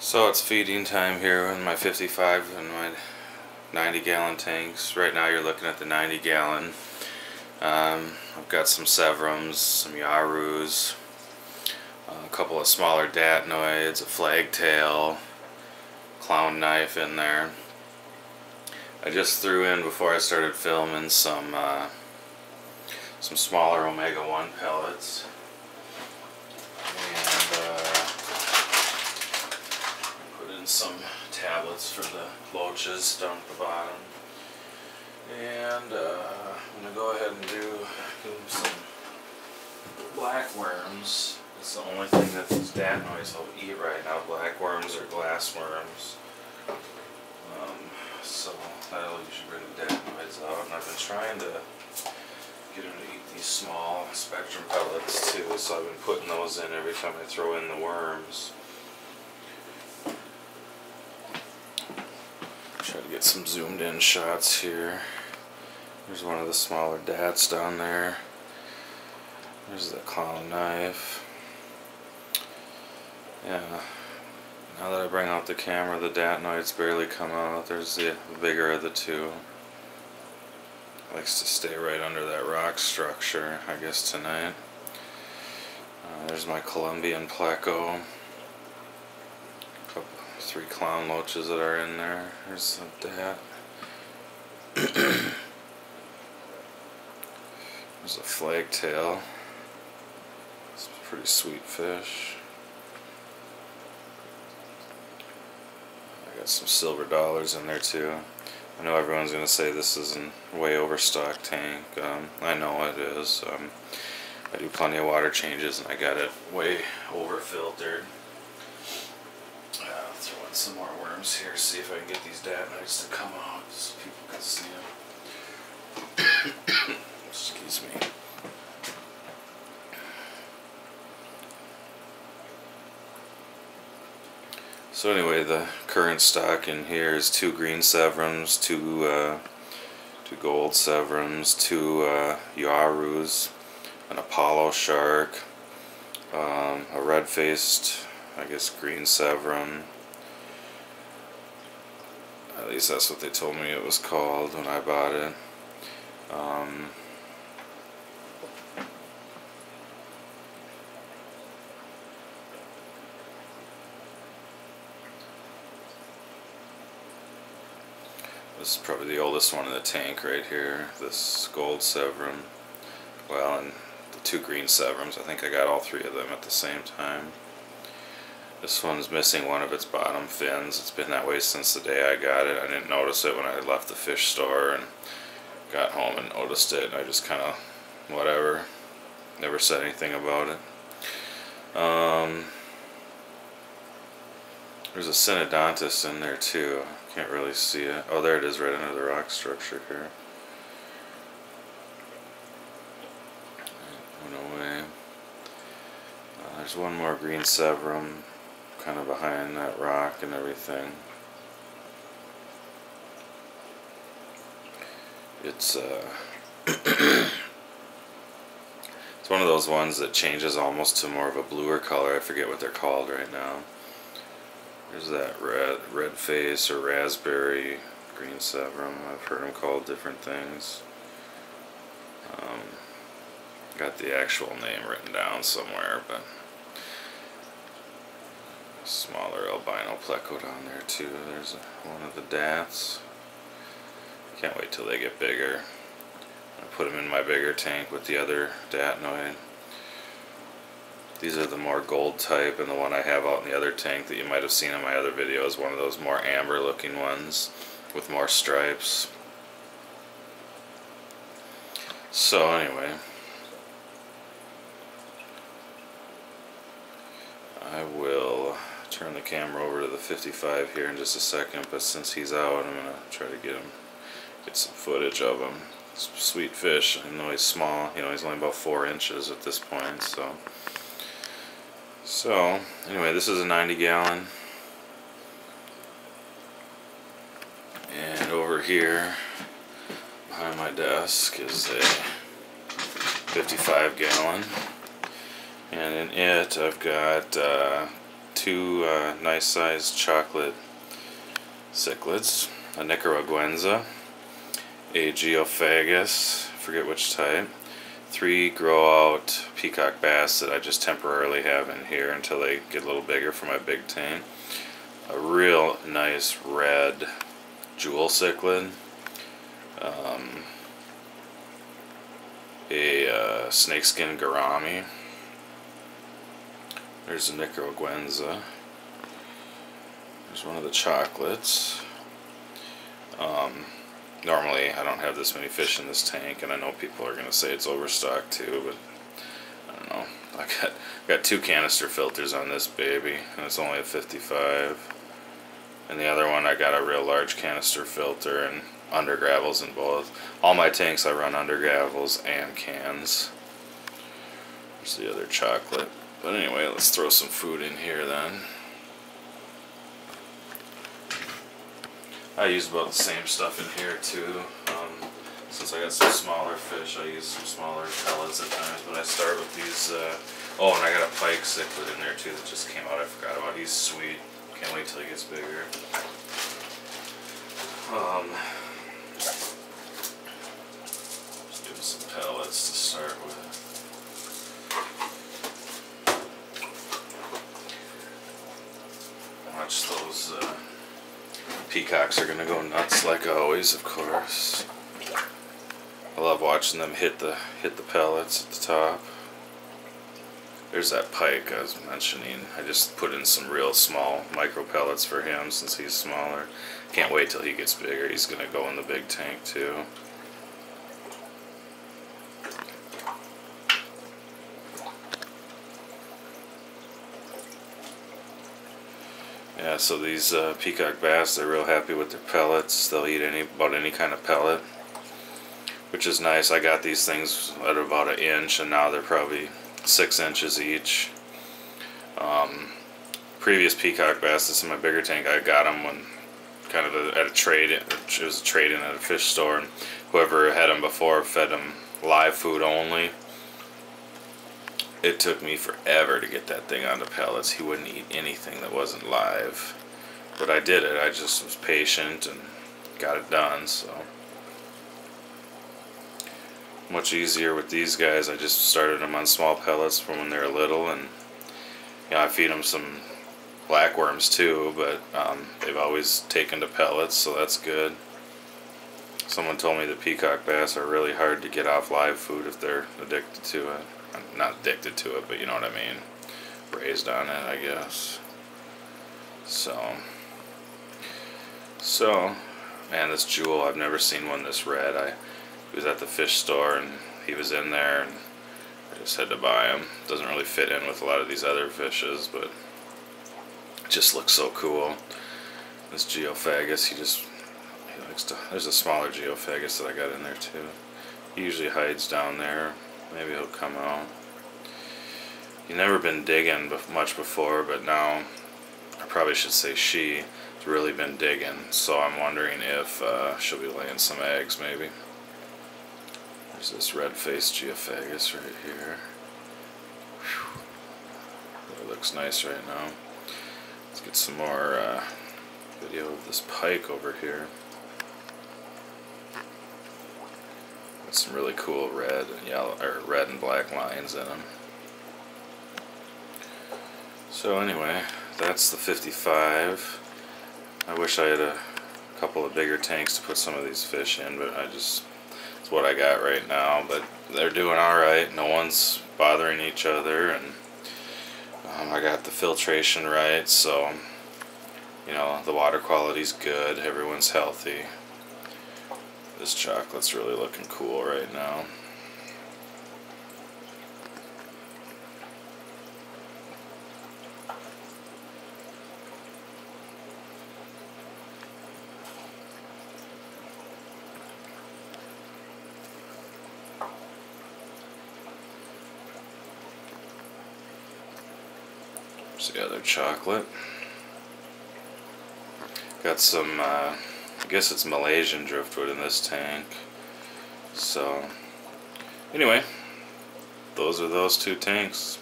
So it's feeding time here in my 55 and my 90-gallon tanks. Right now you're looking at the 90-gallon. I've got some Sevrums, some Yarus, a couple of smaller Datnoids, a Flagtail, Clown Knife in there. I just threw in, before I started filming, some smaller Omega-1 pellets. And some tablets for the loaches down at the bottom. And I'm going to go ahead and give them some black worms. It's the only thing that these Datnoids will eat right now, black worms or glass worms. So that'll usually bring the Datnoids out. And I've been trying to get them to eat these small Spectrum pellets too, so I've been putting those in every time I throw in the worms. Try to get some zoomed in shots here. There's one of the smaller Dats down there. There's the Clown Knife. Yeah, now that I bring out the camera, the Datnoids barely come out. There's the bigger of the two. Likes to stay right under that rock structure, I guess, tonight. There's my Colombian Pleco. 3 clown loaches that are in there. There's a Dat. There's a Flagtail. It's a pretty sweet fish. I got some silver dollars in there too. I know everyone's going to say this is a way overstocked tank. I know it is. I do plenty of water changes and I got it way over filtered. Throw in some more worms here, see if I can get these Datnoids to come out so people can see them. Excuse me. So anyway, the current stock in here is 2 green Sevrums, 2 gold Sevrums, 2 Yarus, an Apollo Shark, a red-faced, I guess, green Sevrum. At least that's what they told me it was called when I bought it. This is probably the oldest one in the tank right here, this gold Sevrum. Well, and the 2 green Sevrums, I think I got all 3 of them at the same time. This one's missing one of its bottom fins. It's been that way since the day I got it. I didn't notice it when I left the fish store and got home and noticed it. And I just kind of, whatever, never said anything about it. There's a Synodontis in there too. Can't really see it. Oh, there it is, right under the rock structure here. It went away. There's one more green Sevrum kind of behind that rock and everything. It's it's one of those ones that changes almost to more of a bluer color. I forget what they're called right now. There's that red face or raspberry green Sevrum. I've heard them called different things. Got the actual name written down somewhere, but smaller albino Pleco down there too. There's one of the Dats. Can't wait till they get bigger. I put them in my bigger tank with the other Datnoid. These are the more gold type, and the one I have out in the other tank that you might have seen in my other video is one of those more amber looking ones with more stripes. So anyway, I will turn the camera over to the 55 here in just a second, but since he's out, I'm going to try to get some footage of him. Sweet fish. I know he's small, you know, he's only about 4 inches at this point, so anyway, this is a 90-gallon, and over here behind my desk is a 55-gallon, and in it I've got two nice sized chocolate cichlids, a Nicaraguenza, a Geophagus, forget which type, 3 grow out peacock bass that I just temporarily have in here until they get a little bigger for my big tank, a real nice red jewel cichlid, a snakeskin gourami. There's a Nicaraguenza. There's one of the chocolates. Normally I don't have this many fish in this tank, and I know people are going to say it's overstocked too, but I don't know. I got 2 canister filters on this baby, and it's only a 55. And the other one I got a real large canister filter and under gravels in both. All my tanks I run under gravels and cans. There's the other chocolate. But anyway, let's throw some food in here then. I use about the same stuff in here too. Since I got some smaller fish, I use some smaller pellets at times. But I start with these. Oh, and I got a pike cichlid in there too that just came out. I forgot about. He's sweet. Can't wait till he gets bigger. Just doing some pellets to start with. Watch those peacocks are gonna go nuts like always, of course. I love watching them hit the pellets at the top. There's that pike I was mentioning. I just put in some real small micro pellets for him since he's smaller. Can't wait till he gets bigger. He's gonna go in the big tank too. Yeah, so these peacock bass, they're real happy with their pellets. They'll eat about any kind of pellet, which is nice. I got these things at about 1 inch, and now they're probably 6 inches each. Previous peacock bass that's in my bigger tank, I got them when kind of at a trade. It was a trade-in at a fish store, and whoever had them before fed them live food only. It took me forever to get that thing onto pellets. He wouldn't eat anything that wasn't live, but I did it. I just was patient and got it done. So much easier with these guys. I just started them on small pellets from when they were little, and I feed them some blackworms too, but they've always taken to pellets, so that's good. Someone told me the peacock bass are really hard to get off live food if they're addicted to it. Not addicted to it, but you know what I mean. Raised on it, I guess. So, man, this jewel, I've never seen one this red. He was at the fish store, and he was in there, and I just had to buy him. Doesn't really fit in with a lot of these other fishes, but it just looks so cool. This Geophagus, he likes to. There's a smaller Geophagus that I got in there too. He usually hides down there. Maybe he'll come out. He's never been digging much before, but now I probably should say she's really been digging. So I'm wondering if she'll be laying some eggs, maybe. There's this red-faced Geophagus right here. It looks nice right now. Let's get some more video of this pike over here. Some really cool red and yellow, or red and black lines in them. So anyway, that's the 55. I wish I had a couple of bigger tanks to put some of these fish in, but it's what I got right now. But they're doing all right. No one's bothering each other, and I got the filtration right, so the water quality's good. Everyone's healthy. This chocolate's really looking cool right now. There's the other chocolate. Got some I guess it's Malaysian driftwood in this tank. So, anyway, those are those 2 tanks.